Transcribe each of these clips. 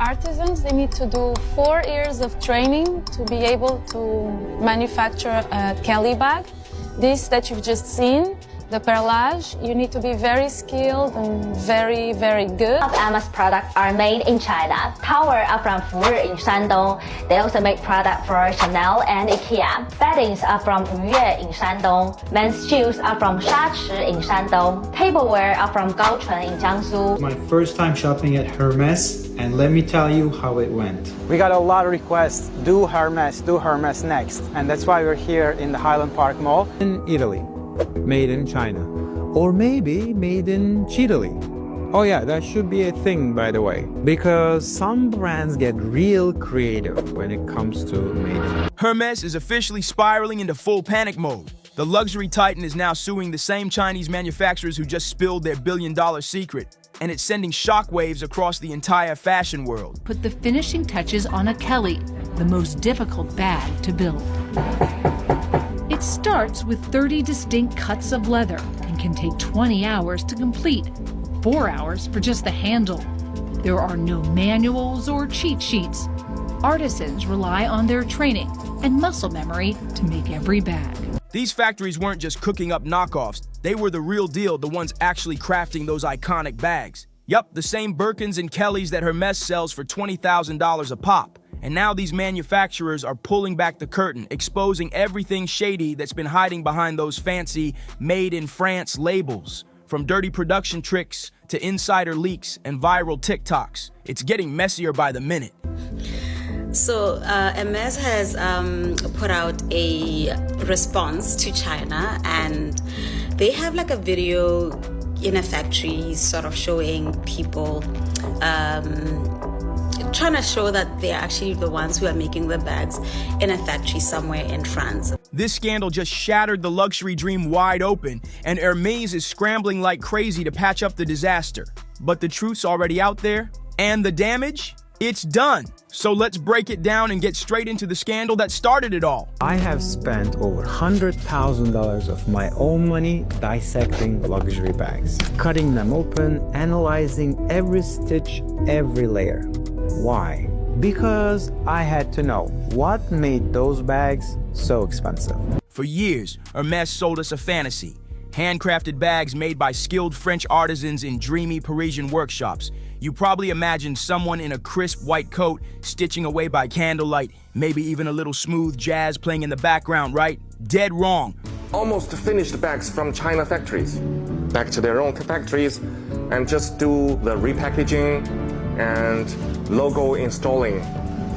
artisans, they need to do 4 years of training to be able to manufacture a Kelly bag. This that you've just seen, the perlage, you need to be very skilled and very, very good. Hermes products are made in China. Towels are from Fuyue in Shandong. They also make products for Chanel and IKEA. Beddings are from Yue in Shandong. Men's shoes are from Shachi in Shandong. Tableware are from Gaochun in Jiangsu. My first time shopping at Hermes, and let me tell you how it went. We got a lot of requests, do Hermes next. And that's why we're here in the Highland Park Mall. In Italy, made in China, or maybe made in Chile. Oh yeah, that should be a thing, by the way, because some brands get real creative when it comes to made in. Hermes is officially spiraling into full panic mode. The luxury titan is now suing the same Chinese manufacturers who just spilled their billion-dollar secret, and it's sending shockwaves across the entire fashion world. Put the finishing touches on a Kelly, the most difficult bag to build. It starts with 30 distinct cuts of leather and can take 20 hours to complete, 4 hours for just the handle. There are no manuals or cheat sheets. Artisans rely on their training and muscle memory to make every bag. These factories weren't just cooking up knockoffs, they were the real deal, the ones actually crafting those iconic bags. Yup, the same Birkins and Kellys that Hermes sells for $20,000 a pop. And now these manufacturers are pulling back the curtain, exposing everything shady that's been hiding behind those fancy Made in France labels. From dirty production tricks to insider leaks and viral TikToks, it's getting messier by the minute. So Hermes has put out a response to China, and they have like a video in a factory sort of showing people trying to show that they're actually the ones who are making the bags in a factory somewhere in France. This scandal just shattered the luxury dream wide open, and Hermès is scrambling like crazy to patch up the disaster. But the truth's already out there, and the damage? It's done. So let's break it down and get straight into the scandal that started it all. I have spent over $100,000 of my own money dissecting luxury bags, cutting them open, analyzing every stitch, every layer. Why? Because I had to know what made those bags so expensive. For years, Hermès sold us a fantasy. Handcrafted bags made by skilled French artisans in dreamy Parisian workshops. You probably imagined someone in a crisp white coat stitching away by candlelight, maybe even a little smooth jazz playing in the background, right? Dead wrong. Almost finished bags from China factories. Back to their own factories and just do the repackaging and logo installing,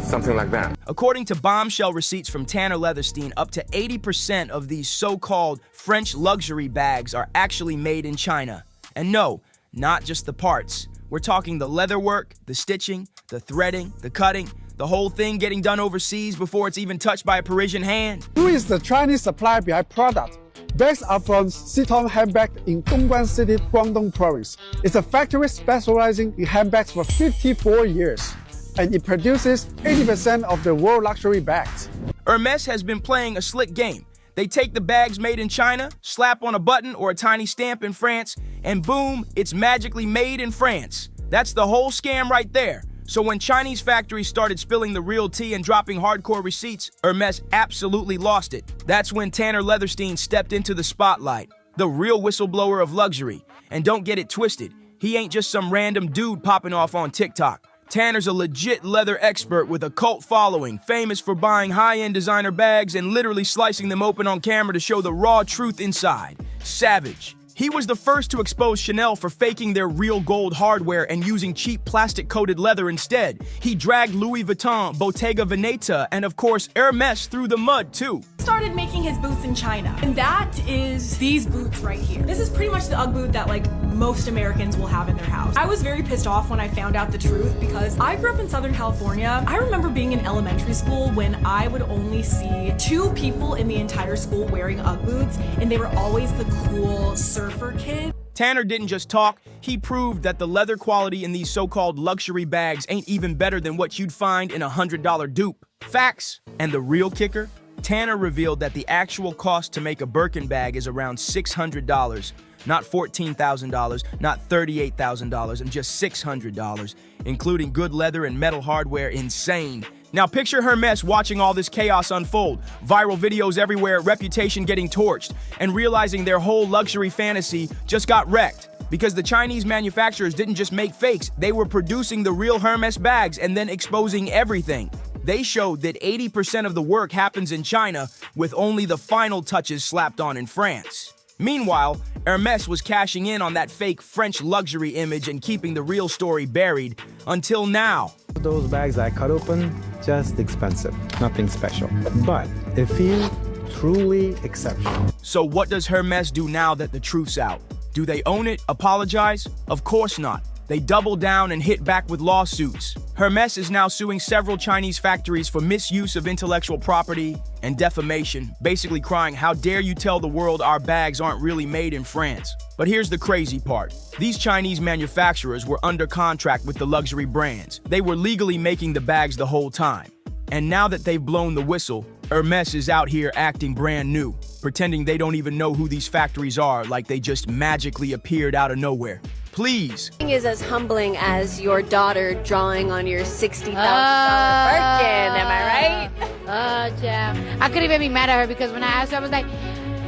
something like that. According to bombshell receipts from Tanner Leatherstein, up to 80% of these so-called French luxury bags are actually made in China. And no, not just the parts. We're talking the leather work, the stitching, the threading, the cutting, the whole thing getting done overseas before it's even touched by a Parisian hand. Who is the Chinese supplier behind product? Bags are from Siton Handbag in Dongguan City, Guangdong Province. It's a factory specializing in handbags for 54 years, and it produces 80% of the world luxury bags. Hermès has been playing a slick game. They take the bags made in China, slap on a button or a tiny stamp in France, and boom, it's magically made in France. That's the whole scam right there. So when Chinese factories started spilling the real tea and dropping hardcore receipts, Hermès absolutely lost it. That's when Tanner Leatherstein stepped into the spotlight, the real whistleblower of luxury. And don't get it twisted, he ain't just some random dude popping off on TikTok. Tanner's a legit leather expert with a cult following, famous for buying high-end designer bags and literally slicing them open on camera to show the raw truth inside. Savage. He was the first to expose Chanel for faking their real gold hardware and using cheap plastic-coated leather instead. He dragged Louis Vuitton, Bottega Veneta, and of course Hermès through the mud too. Started making his boots in China, and that is these boots right here. This is pretty much the UGG boot that like most Americans will have in their house. I was very pissed off when I found out the truth because I grew up in Southern California. I remember being in elementary school when I would only see 2 people in the entire school wearing UGG boots, and they were always the cool surfer kid. Tanner didn't just talk, he proved that the leather quality in these so-called luxury bags ain't even better than what you'd find in a $100 dupe. Facts. And the real kicker? Tanner revealed that the actual cost to make a Birkin bag is around $600, Not $14,000, not $38,000, and just $600, including good leather and metal hardware. Insane. Now picture Hermès watching all this chaos unfold, viral videos everywhere, reputation getting torched, and realizing their whole luxury fantasy just got wrecked. Because the Chinese manufacturers didn't just make fakes, they were producing the real Hermès bags and then exposing everything. They showed that 80% of the work happens in China, with only the final touches slapped on in France. Meanwhile, Hermès was cashing in on that fake French luxury image and keeping the real story buried, until now. Those bags I cut open, just expensive, nothing special. But it feels truly exceptional. So what does Hermès do now that the truth's out? Do they own it, apologize? Of course not. They double down and hit back with lawsuits. Hermès is now suing several Chinese factories for misuse of intellectual property and defamation, basically crying, how dare you tell the world our bags aren't really made in France? But here's the crazy part. These Chinese manufacturers were under contract with the luxury brands. They were legally making the bags the whole time. And now that they've blown the whistle, Hermès is out here acting brand new, pretending they don't even know who these factories are, like they just magically appeared out of nowhere. Please. Is as humbling as your daughter drawing on your $60,000 Birkin, am I right? Yeah. I couldn't even be mad at her because when I asked her, I was like,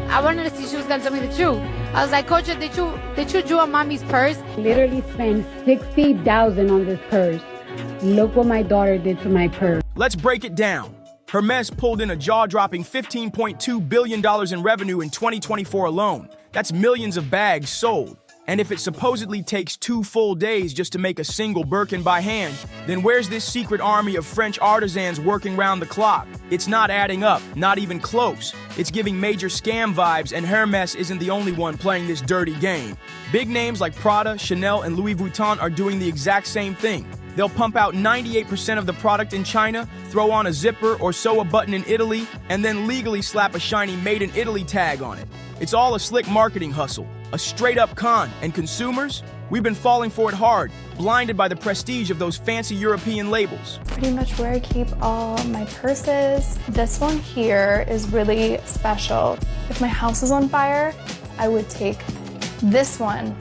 I wanted to see if she was gonna tell me the truth. I was like, Coach, did you draw on mommy's purse? Literally spent $60,000 on this purse. Look what my daughter did to my purse. Let's break it down. Hermès pulled in a jaw-dropping $15.2 billion in revenue in 2024 alone. That's millions of bags sold. And if it supposedly takes 2 full days just to make a single Birkin by hand, then where's this secret army of French artisans working round the clock? It's not adding up, not even close. It's giving major scam vibes, and Hermès isn't the only one playing this dirty game. Big names like Prada, Chanel, and Louis Vuitton are doing the exact same thing. They'll pump out 98% of the product in China, throw on a zipper or sew a button in Italy, and then legally slap a shiny Made in Italy tag on it. It's all a slick marketing hustle, a straight-up con, and consumers? We've been falling for it hard, blinded by the prestige of those fancy European labels. Pretty much where I keep all my purses. This one here is really special. If my house is on fire, I would take this one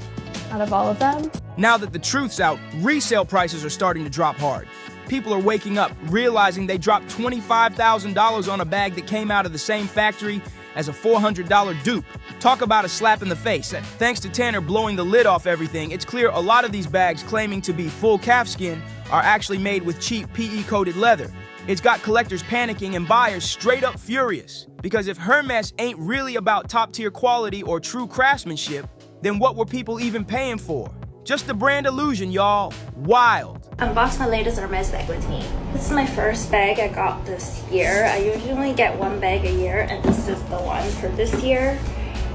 out of all of them. Now that the truth's out, resale prices are starting to drop hard. People are waking up, realizing they dropped $25,000 on a bag that came out of the same factory as a $400 dupe. Talk about a slap in the face. Thanks to Tanner blowing the lid off everything, it's clear a lot of these bags claiming to be full calfskin are actually made with cheap PE-coated leather. It's got collectors panicking and buyers straight up furious. Because if Hermès ain't really about top-tier quality or true craftsmanship, then what were people even paying for? Just a brand illusion, y'all. Wild. Unbox my latest Hermès bag with me. This is my first bag I got this year. I usually get 1 bag a year, and this is the one for this year.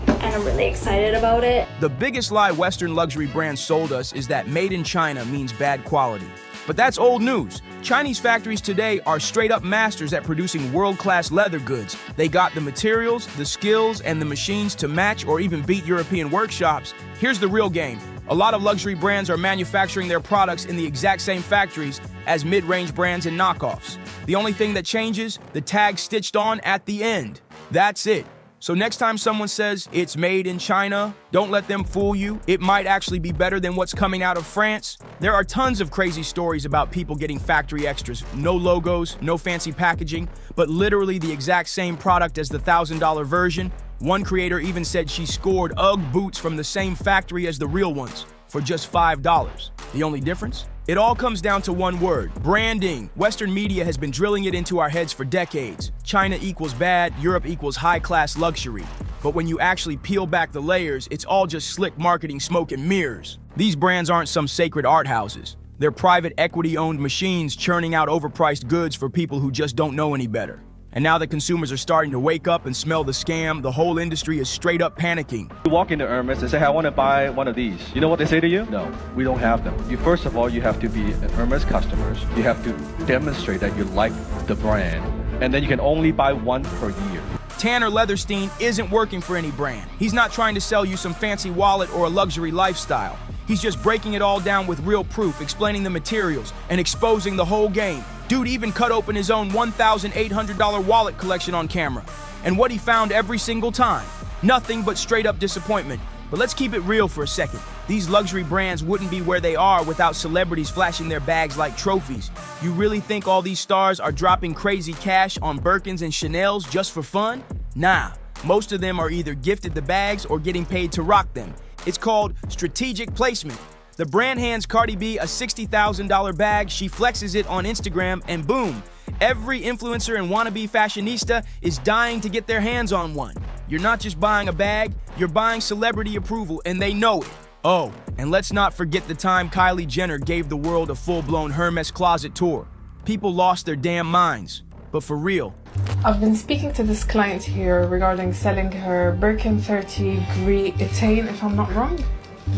And I'm really excited about it. The biggest lie Western luxury brands sold us is that made in China means bad quality. But that's old news. Chinese factories today are straight up masters at producing world-class leather goods. They got the materials, the skills, and the machines to match or even beat European workshops. Here's the real game. A lot of luxury brands are manufacturing their products in the exact same factories as mid-range brands and knockoffs. The only thing that changes, the tag stitched on at the end. That's it. So next time someone says it's made in China, don't let them fool you. It might actually be better than what's coming out of France. There are tons of crazy stories about people getting factory extras. No logos, no fancy packaging, but literally the exact same product as the $1,000 version. One creator even said she scored UGG boots from the same factory as the real ones for just $5. The only difference? It all comes down to one word: branding. Western media has been drilling it into our heads for decades. China equals bad, Europe equals high-class luxury. But when you actually peel back the layers, it's all just slick marketing, smoke, and mirrors. These brands aren't some sacred art houses. They're private equity-owned machines churning out overpriced goods for people who just don't know any better. And now that consumers are starting to wake up and smell the scam, the whole industry is straight up panicking. You walk into Hermes and say, hey, I want to buy one of these. You know what they say to you? No, we don't have them. First of all, you have to be an Hermes customer. You have to demonstrate that you like the brand. And then you can only buy one per year. Tanner Leatherstein isn't working for any brand. He's not trying to sell you some fancy wallet or a luxury lifestyle. He's just breaking it all down with real proof, explaining the materials, and exposing the whole game. Dude even cut open his own $1,800 wallet collection on camera. And what he found every single time? Nothing but straight up disappointment. But let's keep it real for a second. These luxury brands wouldn't be where they are without celebrities flashing their bags like trophies. You really think all these stars are dropping crazy cash on Birkins and Chanels just for fun? Nah, most of them are either gifted the bags or getting paid to rock them. It's called strategic placement. The brand hands Cardi B a $60,000 bag, she flexes it on Instagram, and boom, every influencer and wannabe fashionista is dying to get their hands on one. You're not just buying a bag, you're buying celebrity approval, and they know it. Oh, and let's not forget the time Kylie Jenner gave the world a full-blown Hermes closet tour. People lost their damn minds. But for real. I've been speaking to this client here regarding selling her Birkin 30 Gris Etain, if I'm not wrong.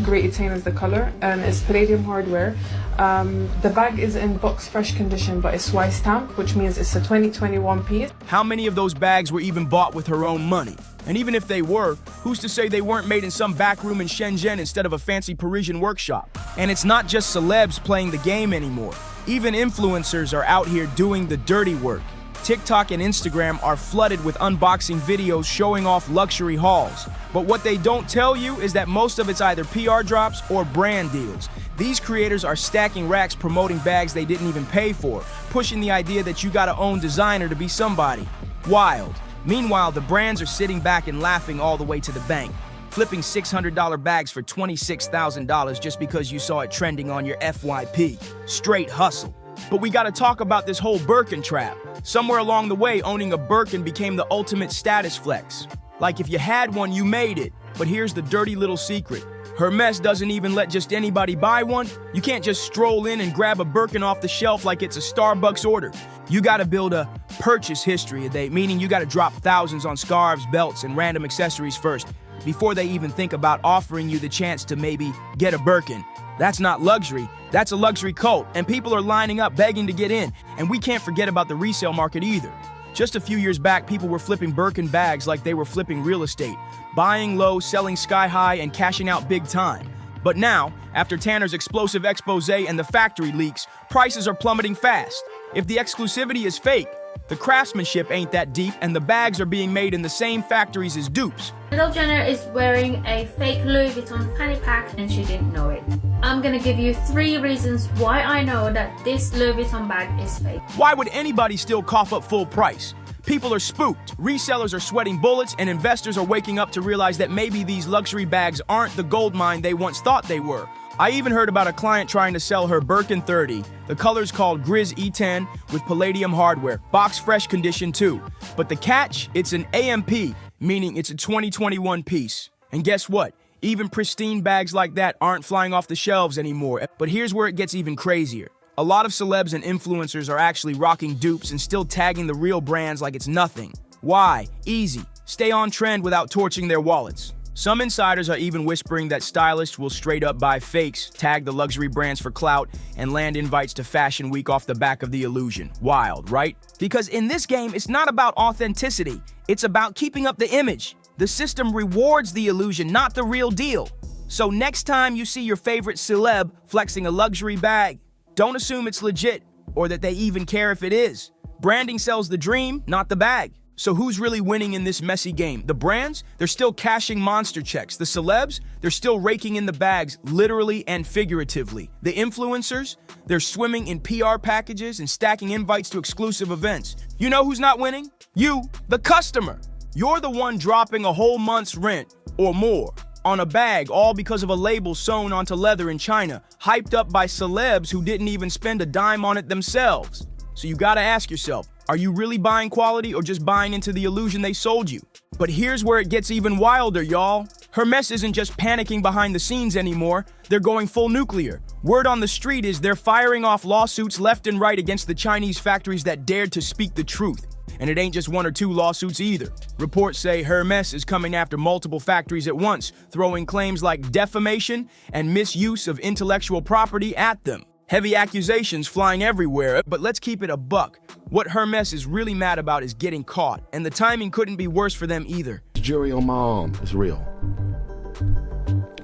Gris Etain is the color, and it's palladium hardware. The bag is in box fresh condition, but it's SUES stamp, which means it's a 2021 piece. How many of those bags were even bought with her own money? And even if they were, who's to say they weren't made in some back room in Shenzhen instead of a fancy Parisian workshop? And it's not just celebs playing the game anymore. Even influencers are out here doing the dirty work. TikTok and Instagram are flooded with unboxing videos showing off luxury hauls. But what they don't tell you is that most of it's either PR drops or brand deals. These creators are stacking racks promoting bags they didn't even pay for, pushing the idea that you gotta own designer to be somebody. Wild. Meanwhile, the brands are sitting back and laughing all the way to the bank, flipping $600 bags for $26,000 just because you saw it trending on your FYP. Straight hustle. But we gotta talk about this whole Birkin trap. Somewhere along the way, owning a Birkin became the ultimate status flex. Like if you had one, you made it. But here's the dirty little secret. Hermès doesn't even let just anybody buy one. You can't just stroll in and grab a Birkin off the shelf like it's a Starbucks order. You gotta build a purchase history, meaning you gotta drop thousands on scarves, belts, and random accessories first, before they even think about offering you the chance to maybe get a Birkin. That's not luxury, that's a luxury cult, and people are lining up begging to get in. And we can't forget about the resale market either. Just a few years back, people were flipping Birkin bags like they were flipping real estate, buying low, selling sky high, and cashing out big time. But now, after Tanner's explosive expose and the factory leaks, prices are plummeting fast. If the exclusivity is fake, the craftsmanship ain't that deep, and the bags are being made in the same factories as dupes. Kendall Jenner is wearing a fake Louis Vuitton fanny pack and she didn't know it. I'm gonna give you 3 reasons why I know that this Louis Vuitton bag is fake. Why would anybody still cough up full price? People are spooked, resellers are sweating bullets, and investors are waking up to realize that maybe these luxury bags aren't the gold mine they once thought they were. I even heard about a client trying to sell her Birkin 30. The color's called Gris Etain with palladium hardware, box fresh condition too. But the catch, it's an AMP, meaning it's a 2021 piece. And guess what? Even pristine bags like that aren't flying off the shelves anymore. But here's where it gets even crazier. A lot of celebs and influencers are actually rocking dupes and still tagging the real brands like it's nothing. Why? Easy. Stay on trend without torching their wallets. Some insiders are even whispering that stylists will straight up buy fakes, tag the luxury brands for clout, and land invites to Fashion Week off the back of the illusion. Wild, right? Because in this game, it's not about authenticity. It's about keeping up the image. The system rewards the illusion, not the real deal. So next time you see your favorite celeb flexing a luxury bag, don't assume it's legit or that they even care if it is. Branding sells the dream, not the bag. So who's really winning in this messy game? The brands? They're still cashing monster checks. The celebs? They're still raking in the bags, literally and figuratively. The influencers? They're swimming in PR packages and stacking invites to exclusive events. You know who's not winning? You, the customer. You're the one dropping a whole month's rent or more on a bag, all because of a label sewn onto leather in China, hyped up by celebs who didn't even spend a dime on it themselves. So you gotta ask yourself, are you really buying quality or just buying into the illusion they sold you? But here's where it gets even wilder, y'all. Hermès isn't just panicking behind the scenes anymore, they're going full nuclear. Word on the street is they're firing off lawsuits left and right against the Chinese factories that dared to speak the truth. And it ain't just 1 or 2 lawsuits either. Reports say Hermès is coming after multiple factories at once, throwing claims like defamation and misuse of intellectual property at them. Heavy accusations flying everywhere, but let's keep it a buck. What Hermès is really mad about is getting caught, and the timing couldn't be worse for them either. The jury on my arm is real.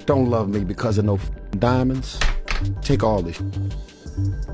Don't love me because of no diamonds. Take all this.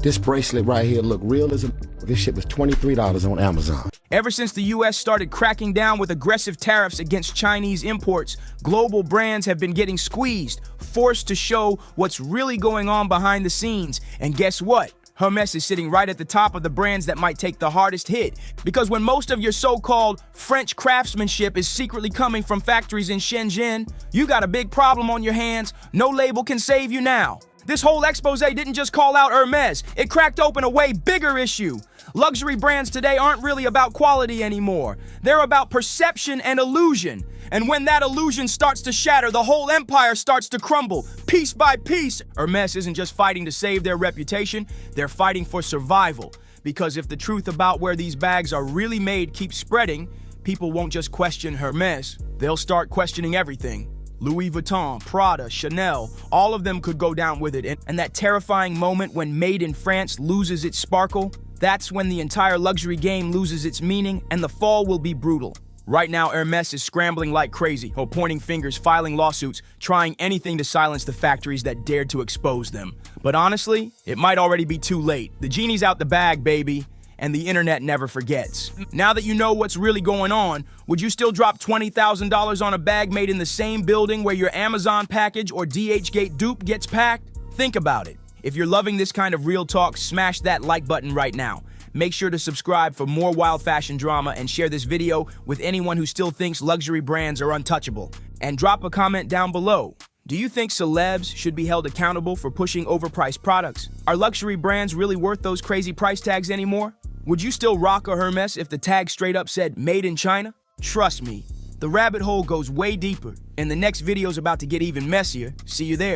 This bracelet right here look real as a... This shit was $23 on Amazon. Ever since the US started cracking down with aggressive tariffs against Chinese imports, global brands have been getting squeezed, forced to show what's really going on behind the scenes. And guess what? Hermès is sitting right at the top of the brands that might take the hardest hit. Because when most of your so-called French craftsmanship is secretly coming from factories in Shenzhen, you got a big problem on your hands. No label can save you now. This whole expose didn't just call out Hermès, it cracked open a way bigger issue. Luxury brands today aren't really about quality anymore. They're about perception and illusion. And when that illusion starts to shatter, the whole empire starts to crumble, piece by piece. Hermès isn't just fighting to save their reputation, they're fighting for survival. Because if the truth about where these bags are really made keeps spreading, people won't just question Hermès, they'll start questioning everything. Louis Vuitton, Prada, Chanel, all of them could go down with it. And that terrifying moment when made in France loses its sparkle, that's when the entire luxury game loses its meaning and the fall will be brutal. Right now, Hermès is scrambling like crazy, pointing fingers, filing lawsuits, trying anything to silence the factories that dared to expose them. But honestly, it might already be too late. The genie's out the bag, baby. And the internet never forgets. Now that you know what's really going on, would you still drop $20,000 on a bag made in the same building where your Amazon package or DHgate dupe gets packed? Think about it. If you're loving this kind of real talk, smash that like button right now. Make sure to subscribe for more wild fashion drama and share this video with anyone who still thinks luxury brands are untouchable. And drop a comment down below. Do you think celebs should be held accountable for pushing overpriced products? Are luxury brands really worth those crazy price tags anymore? Would you still rock a Hermès if the tag straight up said made in China? Trust me, the rabbit hole goes way deeper, and the next video's about to get even messier. See you there.